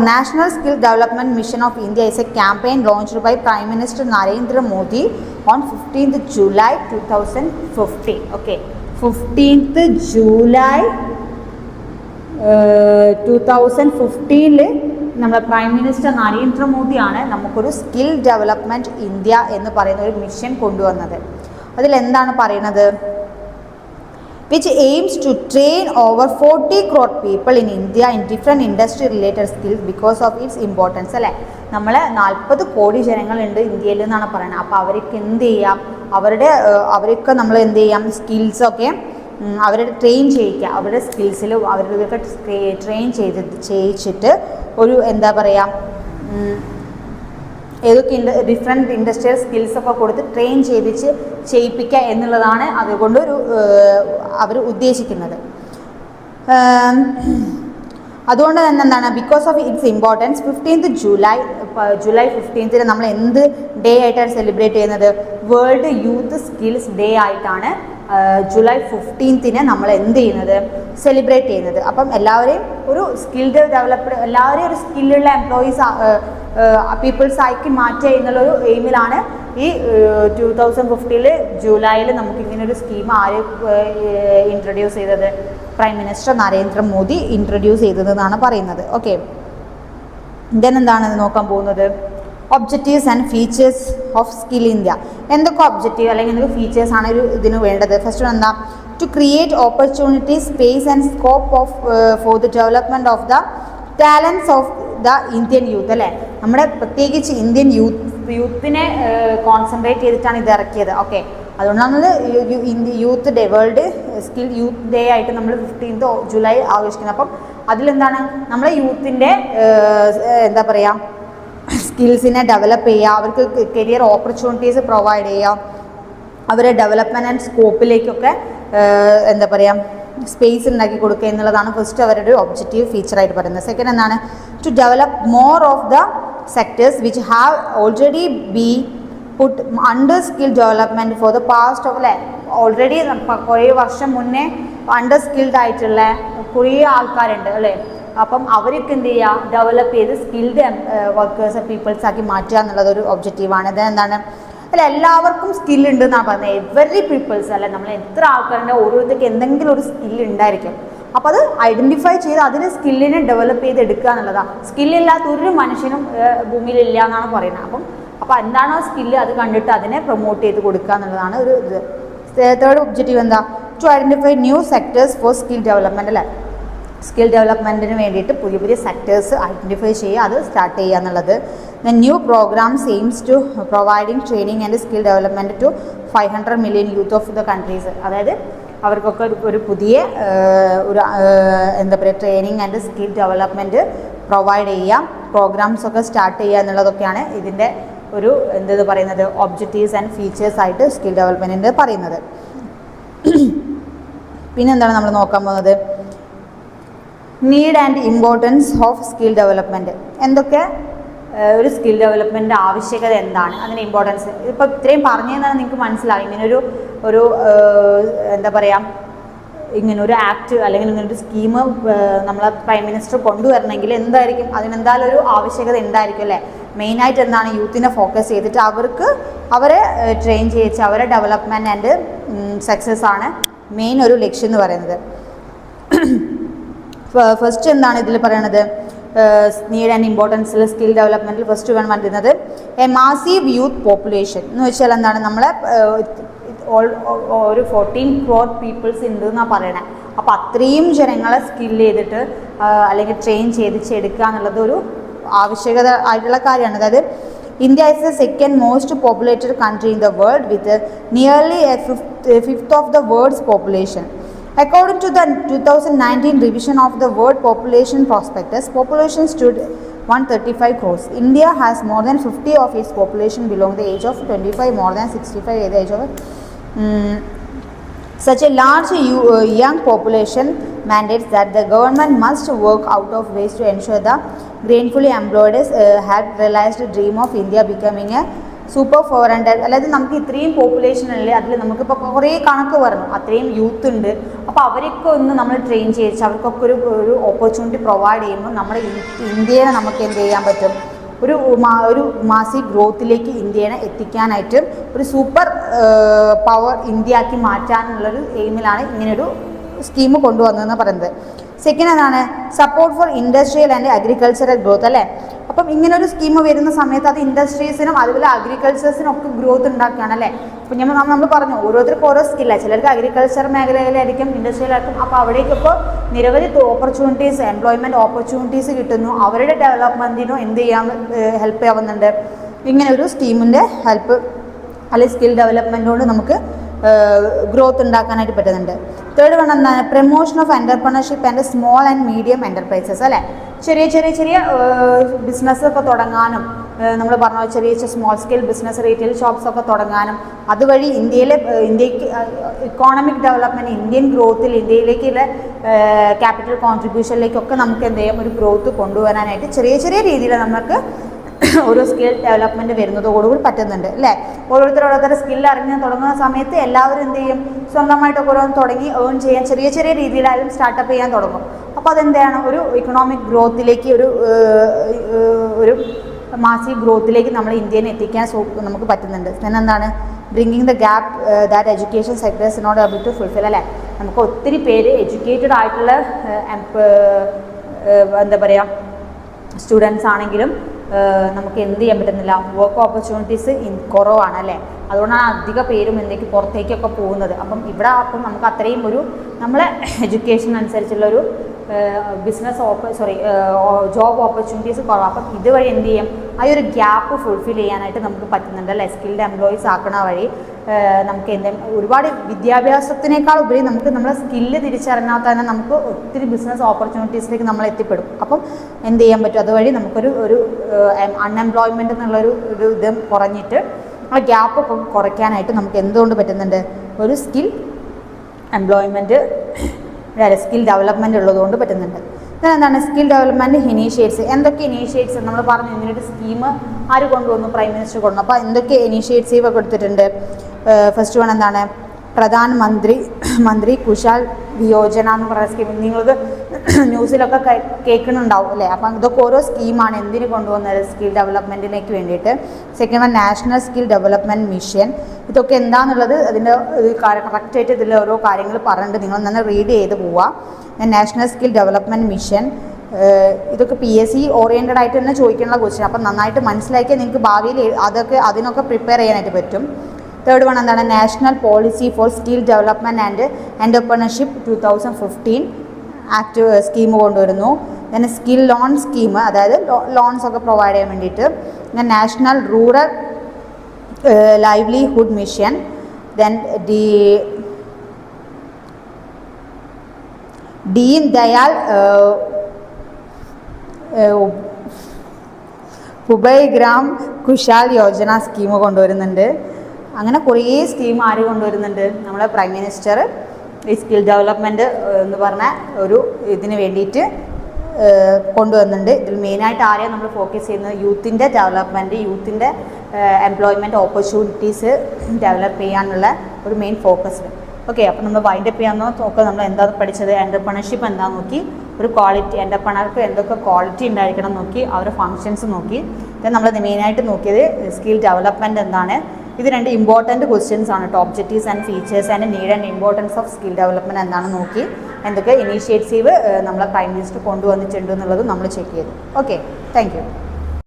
National Skill Development Mission of India is a campaign launched by Prime Minister Narendra Modi on 15th July 2015. Okay, 15th July 2015 നമ്മുടെ prime minister നരേന്ദ്രമോദിയാണ് നമുക്കൊരു skill development India എന്ന് പറയുന്ന ഒരു mission കൊണ്ടുവന്നത്. അതിലെന്താണ് പറയുന്നത്? which aims to train over 40 crore people in India in different industry related skills because of its importance. അല്ലേ, നമ്മൾ 40 കോടി ജനങ്ങളുണ്ട് ഇന്ത്യയിൽ എന്നാണ് പറയുന്നത്. അപ്പോൾ അവർക്ക് എന്ത് ചെയ്യാം, അവരൊക്കെ നമ്മൾ എന്ത് ചെയ്യാം, സ്കിൽസൊക്കെ അവരുടെ ട്രെയിൻ ചെയ്യിക്കുക, അവരുടെ സ്കിൽസിൽ അവരുടെയൊക്കെ ട്രെയിൻ ചെയ്യിച്ചിട്ട് ഒരു എന്താ പറയുക, ഏതൊക്കെ ഡിഫറെൻറ്റ് ഇൻഡസ്ട്രിയൽ സ്കിൽസൊക്കെ കൊടുത്ത് ട്രെയിൻ ചെയ്യിപ്പിക്കുക എന്നുള്ളതാണ് അതുകൊണ്ടൊരു അവർ ഉദ്ദേശിക്കുന്നത്. അതുകൊണ്ട് തന്നെ എന്താണ്, because of its importance 15th July 15th നമ്മൾ എന്ത് ഡേ ആയിട്ടാണ് സെലിബ്രേറ്റ് ചെയ്യുന്നത്? വേൾഡ് യൂത്ത് സ്കിൽസ് ഡേ ആയിട്ടാണ് ജൂലൈ 15th നമ്മൾ എന്ത് ചെയ്യുന്നത്, സെലിബ്രേറ്റ് ചെയ്യുന്നത്. അപ്പം എല്ലാവരെയും ഒരു സ്കിൽഡ് ഡെവലപ്ഡ്, എല്ലാവരെയും ഒരു സ്കില്ലുള്ള എംപ്ലോയീസ് പീപ്പിൾസ് ആക്കി മാറ്റുക എന്നുള്ളൊരു എയിമിലാണ് ഈ 2015 ജൂലൈയിൽ നമുക്കിങ്ങനൊരു സ്കീം ആര് ഇൻട്രൊഡ്യൂസ് ചെയ്തത്? പ്രൈം മിനിസ്റ്റർ നരേന്ദ്രമോദി ഇൻട്രൊഡ്യൂസ് ചെയ്തതെന്നാണ് പറയുന്നത്. ഓക്കെ, ദെൻ എന്താണ് നോക്കാൻ പോകുന്നത്? Objectives and features of skill India. എന്തൊക്കെ ഒബ്ജക്റ്റീവ് അല്ലെങ്കിൽ എന്തൊക്കെ ഫീച്ചേഴ്സാണ് ഇതിന് വേണ്ടത്? ഫസ്റ്റ് എന്താ? To create opportunity, space and scope of for the development of the talents of the Indian youth. അല്ലേ, നമ്മുടെ പ്രത്യേകിച്ച് ഇന്ത്യൻ യൂത്തിനെ കോൺസെൻട്രേറ്റ് ചെയ്തിട്ടാണ് ഇത് ഇറക്കിയത്. ഓക്കെ, അതുകൊണ്ടാണ് youth day, world skill youth day ആയിട്ട് നമ്മൾ 15th ജൂലൈ ആഘോഷിക്കുന്നത്. അപ്പം അതിലെന്താണ്, നമ്മളെ യൂത്തിൻ്റെ എന്താ പറയുക, സ്കിൽസിനെ ഡെവലപ്പ് ചെയ്യുക, അവർക്ക് കരിയർ ഓപ്പർച്യൂണിറ്റീസ് പ്രൊവൈഡ് ചെയ്യുക, അവരെ ഡെവലപ്മെൻറ്റ് ആൻഡ് സ്കോപ്പിലേക്കൊക്കെ എന്താ പറയുക, സ്പേസ് ഉണ്ടാക്കി കൊടുക്കുക എന്നുള്ളതാണ് ഫസ്റ്റ് അവരുടെ ഒരു ഒബ്ജക്റ്റീവ് ഫീച്ചറായിട്ട് പറയുന്നത്. സെക്കൻഡ് എന്താണ്? To develop more of the sectors which have already be put under skill development for the past of അല്ലേ, ഓൾറെഡി കുറേ വർഷം മുന്നേ അണ്ടർ സ്കിൽഡ് ആയിട്ടുള്ള കുറേ ആൾക്കാരുണ്ട് അല്ലേ. അപ്പം അവർക്ക് എന്ത് ചെയ്യുക, ഡെവലപ്പ് ചെയ്ത് സ്കിൽഡ് വർക്കേഴ്സ് പീപ്പിൾസ് ആക്കി മാറ്റുക എന്നുള്ളതൊരു ഒബ്ജക്റ്റീവാണ്. ഇത് എന്താണ്, അല്ല എല്ലാവർക്കും സ്കില്ലുണ്ട് എന്നാണ് പറഞ്ഞത്. എവറി പീപ്പിൾസ് അല്ല, നമ്മൾ എത്ര ആൾക്കാരുണ്ട്, ഓരോരുത്തർക്ക് എന്തെങ്കിലും ഒരു സ്കില്ല് ഉണ്ടായിരിക്കും. അപ്പോൾ അത് ഐഡൻറ്റിഫൈ ചെയ്ത് അതിന് സ്കില്ലിനെ ഡെവലപ്പ് ചെയ്ത് എടുക്കുക എന്നുള്ളതാണ്. സ്കില്ലില്ലാത്ത ഒരു മനുഷ്യനും ഭൂമിയിലില്ല എന്നാണ് പറയുന്നത്. അപ്പോൾ എന്താണോ സ്കില്ല് അത് കണ്ടിട്ട് അതിനെ പ്രൊമോട്ട് ചെയ്ത് കൊടുക്കുക എന്നുള്ളതാണ് ഒരു ഇത്. തേർഡ് ഒബ്ജക്റ്റീവ് എന്താ? To identify new sectors for skill development. അല്ലേ, സ്കിൽ ഡെവലപ്മെൻറ്റിന് വേണ്ടിയിട്ട് പുതിയ പുതിയ സെക്ടേഴ്സ് ഐഡൻറ്റിഫൈ ചെയ്യുക, അത് സ്റ്റാർട്ട് ചെയ്യുക എന്നുള്ളത്. Then new programs aims to providing training and skill development to 500 million youth of the countries. അതായത് അവർക്കൊക്കെ ഒരു പുതിയ ഒരു എന്താ പറയുക, training and skill development provide ചെയ്യുക, പ്രോഗ്രാംസൊക്കെ സ്റ്റാർട്ട് ചെയ്യുക എന്നുള്ളതൊക്കെയാണ് ഇതിൻ്റെ ഒരു എന്തെന്ന് പറയുന്നത്, ഒബ്ജക്റ്റീവ്സ് ആൻഡ് ഫീച്ചേഴ്സ് ആയിട്ട് സ്കിൽ ഡെവലപ്മെൻറ്റിൻ്റെ പറയുന്നത്. പിന്നെന്താണ് നമ്മൾ നോക്കാൻ പോകുന്നത്? Need and importance of skill development. എന്തൊക്കെ ഒരു സ്കിൽ ഡെവലപ്മെൻറ്റ് ആവശ്യകത എന്താണ്, അതിൻ്റെ ഇമ്പോർട്ടൻസ്. ഇപ്പോൾ ഇത്രയും പറഞ്ഞു തന്നാൽ നിങ്ങൾക്ക് മനസ്സിലാവും. ഇങ്ങനൊരു എന്താ പറയുക, ഇങ്ങനൊരു ആക്ട് അല്ലെങ്കിൽ ഇങ്ങനൊരു സ്കീം നമ്മളെ പ്രൈം മിനിസ്റ്റർ കൊണ്ടുവരണമെങ്കിൽ എന്തായിരിക്കും, അതിനെന്തായാലും ഒരു ആവശ്യകത ഉണ്ടായിരിക്കും അല്ലേ. മെയിനായിട്ട് എന്താണ്, യൂത്തിനെ ഫോക്കസ് ചെയ്തിട്ട് അവരെ ട്രെയിൻ ചെയ്യിച്ച് അവരെ ഡെവലപ്മെൻറ്റ് ആൻഡ് സക്സസ് ആണ് മെയിൻ ഒരു ലക്ഷ്യം എന്ന് പറയുന്നത്. ഫസ്റ്റ് എന്താണ് ഇതിൽ പറയണത്? നീഡ് ആൻഡ് ഇമ്പോർട്ടൻസിൽ സ്കിൽ ഡെവലപ്മെൻറ്റിൽ ഫസ്റ്റ് വരുന്നത് എ മാസീവ് യൂത്ത് പോപ്പുലേഷൻ എന്ന് വെച്ചാൽ എന്താണ്, നമ്മളെ ഒരു 14 crore പീപ്പിൾസ് ഉണ്ട് എന്നാണ് പറയണത്. അപ്പോൾ അത്രയും ജനങ്ങളെ സ്കില്ല് ചെയ്തിട്ട് അല്ലെങ്കിൽ ട്രെയിൻ ചെയ്തെടുക്കുക എന്നുള്ളത് ഒരു ആവശ്യകത ആയിട്ടുള്ള കാര്യമാണ്. അതായത് India is the second most populated country in the world with nearly a fifth of the world's population. According to the 2019 revision of the World Population Prospectus, population stood 135 crores. India has more than 50 of its population below the age of 25, more than 65 at the age of such a large young population mandates that the government must work out of ways to ensure the gainfully employed had realized the dream of India becoming a super 400, അതായത് നമുക്ക് ഇത്രയും പോപ്പുലേഷനല്ലേ, അതിൽ നമുക്കിപ്പോൾ കുറേ കണക്ക് പറഞ്ഞു, അത്രയും youth ഉണ്ട്. അപ്പോൾ അവരൊക്കെ ഒന്ന് നമ്മൾ ട്രെയിൻ ചെയ്യിച്ച് അവർക്കൊക്കെ ഒരു ഓപ്പർച്യൂണിറ്റി പ്രൊവൈഡ് ചെയ്യുമ്പോൾ നമ്മുടെ ഇന്ത്യയെ നമുക്ക് എന്ത് ചെയ്യാൻ പറ്റും, ഒരു മാസി ഗ്രോത്തിലേക്ക് ഇന്ത്യനെ എത്തിക്കാനായിട്ട് ഒരു സൂപ്പർ പവർ ഇന്ത്യ ആക്കി മാറ്റാനുള്ളൊരു എയിമിലാണ് ഇങ്ങനൊരു സ്കീം കൊണ്ടുവന്നതെന്ന് പറയുന്നത്. സെക്കൻഡ് എന്താണ്, support for industrial and agricultural growth അല്ലേ. അപ്പം ഇങ്ങനൊരു സ്കീം വരുന്ന സമയത്ത് അത് ഇൻഡസ്ട്രീസിനും അതുപോലെ അഗ്രികൾച്ചേഴ്സിനും ഒക്കെ ഗ്രോത്ത് ഉണ്ടാക്കുകയാണ് അല്ലേ. അപ്പം നമ്മൾ പറഞ്ഞു ഓരോരുത്തർക്കും ഓരോ സ്കില്ലാണ്, ചിലർക്ക് അഗ്രികൾച്ചർ മേഖലയിലായിരിക്കും, ഇൻഡസ്ട്രിയിലായിരിക്കും. അപ്പോൾ അവിടേക്കിപ്പോൾ നിരവധി ഓപ്പർച്യൂണിറ്റീസ്, എംപ്ലോയ്മെൻറ്റ് ഓപ്പർച്യൂണിറ്റീസ് കിട്ടുന്നു, അവരുടെ ഡെവലപ്മെൻറ്റിനും എന്ത് ചെയ്യാൻ ഹെൽപ്പ് ആവുന്നുണ്ട് ഇങ്ങനെ ഒരു സ്കീമിൻ്റെ ഹെൽപ്പ് അല്ലെങ്കിൽ സ്കിൽ ഡെവലപ്മെൻറ്റ് കൊണ്ട് നമുക്ക് ഗ്രോത്ത് ഉണ്ടാക്കാനായിട്ട് പറ്റുന്നുണ്ട്. തേർഡ് വൺ എന്താണ്, promotion of entrepreneurship and small and medium enterprises അല്ലേ. ചെറിയ ബിസിനസ് ഒക്കെ തുടങ്ങാനും, നമ്മൾ പറഞ്ഞ ചെറിയ small scale business, retail shops ഒക്കെ തുടങ്ങാനും, അതുവഴി ഇന്ത്യക്ക് ഇക്കോണമിക് ഡെവലപ്മെൻറ്റ്, ഇന്ത്യൻ ഗ്രോത്തിൽ, ഇന്ത്യയിലേക്കുള്ള ക്യാപിറ്റൽ കോൺട്രിബ്യൂഷനിലേക്കൊക്കെ നമുക്ക് എന്ത് ചെയ്യാം, ഒരു ഗ്രോത്ത് കൊണ്ടുവരാനായിട്ട് ചെറിയ രീതിയിൽ നമുക്ക് ഓരോ സ്കിൽ ഡെവലപ്മെൻറ്റ് വരുന്നതോടുകൂടി പറ്റുന്നുണ്ട് അല്ലേ. ഓരോരുത്തരുടെ സ്കിൽ അറിഞ്ഞ് തുടങ്ങുന്ന സമയത്ത് എല്ലാവരും എന്ത് ചെയ്യും, സ്വന്തമായിട്ടൊക്കെ ഓരോന്ന് തുടങ്ങി ഏൺ ചെയ്യാൻ ചെറിയ രീതിയിലായാലും സ്റ്റാർട്ടപ്പ് ചെയ്യാൻ തുടങ്ങും. അപ്പോൾ അതെന്താണ്, ഒരു ഇക്കണോമിക് ഗ്രോത്തിലേക്ക്, ഒരു മാസീവ് ഗ്രോത്തിലേക്ക് നമ്മൾ ഇന്ത്യനെ എത്തിക്കാൻ നമുക്ക് പറ്റുന്നുണ്ട്. പിന്നെ എന്താണ്, bringing the gap that education sectors not able to fulfil അല്ലേ. നമുക്ക് ഒത്തിരി പേര് എഡ്യൂക്കേറ്റഡ് ആയിട്ടുള്ള എന്താ പറയുക സ്റ്റുഡൻസ് ആണെങ്കിലും നമുക്ക് എന്ത് ചെയ്യാൻ പറ്റുന്നില്ല, വർക്ക് ഓപ്പർച്യൂണിറ്റീസ് കുറവാണ് അല്ലേ. അതുകൊണ്ടാണ് അധിക പേരും എന്തൊക്കെ പുറത്തേക്കൊക്കെ പോകുന്നത്. അപ്പം നമുക്ക് അത്രയും നമ്മളെ എഡ്യൂക്കേഷൻ അനുസരിച്ചുള്ളൊരു ജോബ് ഓപ്പർച്യൂണിറ്റീസ് കുറവാണ്. അപ്പം ഇതുവഴി എന്ത് ചെയ്യും, ആ ഒരു ഗ്യാപ്പ് ഫുൾഫിൽ ചെയ്യാനായിട്ട് നമുക്ക് പറ്റുന്നുണ്ട് അല്ലേ. സ്കിൽഡ് എംപ്ലോയീസ് ആക്കണ വഴി നമുക്ക് ഒരുപാട് വിദ്യാഭ്യാസത്തിനേക്കാൾ ഉപരി നമുക്ക് നമ്മുടെ സ്കില്ല് തിരിച്ചറിഞ്ഞാൽ തന്നെ നമുക്ക് ഒത്തിരി ബിസിനസ് ഓപ്പർച്യൂണിറ്റീസിലേക്ക് നമ്മൾ എത്തിപ്പെടും. അപ്പം എന്ത് ചെയ്യാൻ പറ്റും, അതുവഴി നമുക്കൊരു അൺഎംപ്ലോയ്മെൻറ്റ് എന്നുള്ളൊരു ഇത് കുറഞ്ഞിട്ട് ആ ഗ്യാപ്പ് കുറയ്ക്കാനായിട്ട് നമുക്ക് എന്തുകൊണ്ട് പറ്റുന്നുണ്ട്, ഒരു സ്കിൽ എംപ്ലോയ്മെൻറ്റ് സ്കിൽ ഡെവലപ്മെൻറ്റ് ഉള്ളതുകൊണ്ട് പറ്റുന്നുണ്ട്. എന്താണ് സ്കിൽ ഡെവലപ്മെൻറ്റ് ഇനീഷ്യേറ്റ്സ്, എന്തൊക്കെ ഇനീഷ്യേറ്റ്സ് നമ്മൾ പറഞ്ഞു, ഇങ്ങനൊരു സ്കീം ആര് കൊണ്ടുവന്നു, പ്രൈം മിനിസ്റ്റർ കൊണ്ടുവന്നു. അപ്പോൾ എന്തൊക്കെ ഇനീഷ്യേറ്റീവ് കൊടുത്തിട്ടുണ്ട്. ഫസ്റ്റ് വൺ എന്താണ്, പ്രധാൻ മന്ത്രി കുശാൽ യോജന എന്ന് പറയുന്ന സ്കീം, നിങ്ങൾക്ക് ന്യൂസിലൊക്കെ കേൾക്കുന്നുണ്ടാവും അല്ലേ. അപ്പം ഇതൊക്കെ ഓരോ സ്കീമാണ് എന്തിനു കൊണ്ടുവന്നത്, സ്കിൽ ഡെവലപ്മെൻറ്റിലേക്ക് വേണ്ടിയിട്ട്. Second one national skill development mission, ഇതൊക്കെ എന്താണെന്നുള്ളത് അതിൻ്റെ കറക്റ്റായിട്ട് ഇതിൽ ഓരോ കാര്യങ്ങൾ പറഞ്ഞിട്ട് നിങ്ങൾ തന്നെ റീഡ് ചെയ്ത് പോവുക. നാഷണൽ സ്കിൽ ഡെവലപ്മെൻറ്റ് മിഷൻ, ഇതൊക്കെ PSC ഓറിയൻറ്റഡ് ആയിട്ട് തന്നെ ചോദിക്കാനുള്ള ക്വസ്റ്റ്യൻ. അപ്പം നന്നായിട്ട് മനസ്സിലാക്കിയാൽ നിങ്ങൾക്ക് ഭാവിയിൽ അതിനൊക്കെ പ്രിപ്പയർ ചെയ്യാനായിട്ട് പറ്റും. തേർഡ് വൺ എന്താണ്, national policy for skill development and entrepreneurship 2015 act scheme കൊണ്ടുവരുന്നു. പിന്നെ സ്കിൽ ലോൺ സ്കീം, അതായത് ലോൺസ് ഒക്കെ പ്രൊവൈഡ് ചെയ്യാൻ വേണ്ടിയിട്ട്. പിന്നെ national rural livelihood mission, then Deen Dayal ഉഭയഗ്രാം കുശാൽ യോജന സ്കീം കൊണ്ടുവരുന്നുണ്ട്. അങ്ങനെ കുറേ സ്കീം ആര് കൊണ്ടുവരുന്നുണ്ട്, നമ്മളെ പ്രൈം മിനിസ്റ്റർ ഈ സ്കിൽ ഡെവലപ്മെൻറ്റ് എന്ന് പറഞ്ഞ ഒരു ഇതിന് വേണ്ടിയിട്ട് കൊണ്ടുവന്നുണ്ട്. ഇതിൽ മെയിനായിട്ട് ആരെയാണ് നമ്മൾ ഫോക്കസ് ചെയ്യുന്നത്, യൂത്തിൻ്റെ ഡെവലപ്മെൻറ്റ്, യൂത്തിൻ്റെ എംപ്ലോയ്മെൻറ്റ് ഓപ്പർച്യൂണിറ്റീസ് ഡെവലപ്പ് ചെയ്യാനുള്ള ഒരു മെയിൻ ഫോക്കസ്. ഓക്കെ, അപ്പോൾ നമ്മൾ വൈൻഡപ്പ് ചെയ്യാമെന്നോ നോക്കുക. നമ്മൾ എന്താണ് പഠിച്ചത്, എൻ്റർപ്രണർഷിപ്പ് എന്താണെന്ന് നോക്കി, ഒരു ക്വാളിറ്റി എൻ്റർപ്രണർക്ക് എന്തൊക്കെ ക്വാളിറ്റി ഉണ്ടായിരിക്കണം നോക്കി, അവരുടെ ഫങ്ഷൻസ് നോക്കി. then നമ്മൾ മെയിനായിട്ട് നോക്കിയത് സ്കിൽ ഡെവലപ്മെൻറ്റ് എന്താണ്. ഇത് രണ്ട് ഇമ്പോർട്ടൻറ്റ് ക്വസ്റ്റ്യൻസ് ആണ് കേട്ടോ. Objectives and features and need and importance of skill development എന്താണെന്ന് നോക്കി, എന്തൊക്കെ ഇനീഷ്യേറ്റീവ് നമ്മളെ പ്രൈം മിനിസ്റ്റർ കൊണ്ടുവന്നിട്ടുണ്ട് എന്നുള്ളത് നമ്മൾ ചെക്ക് ചെയ്തു. Okay, thank you.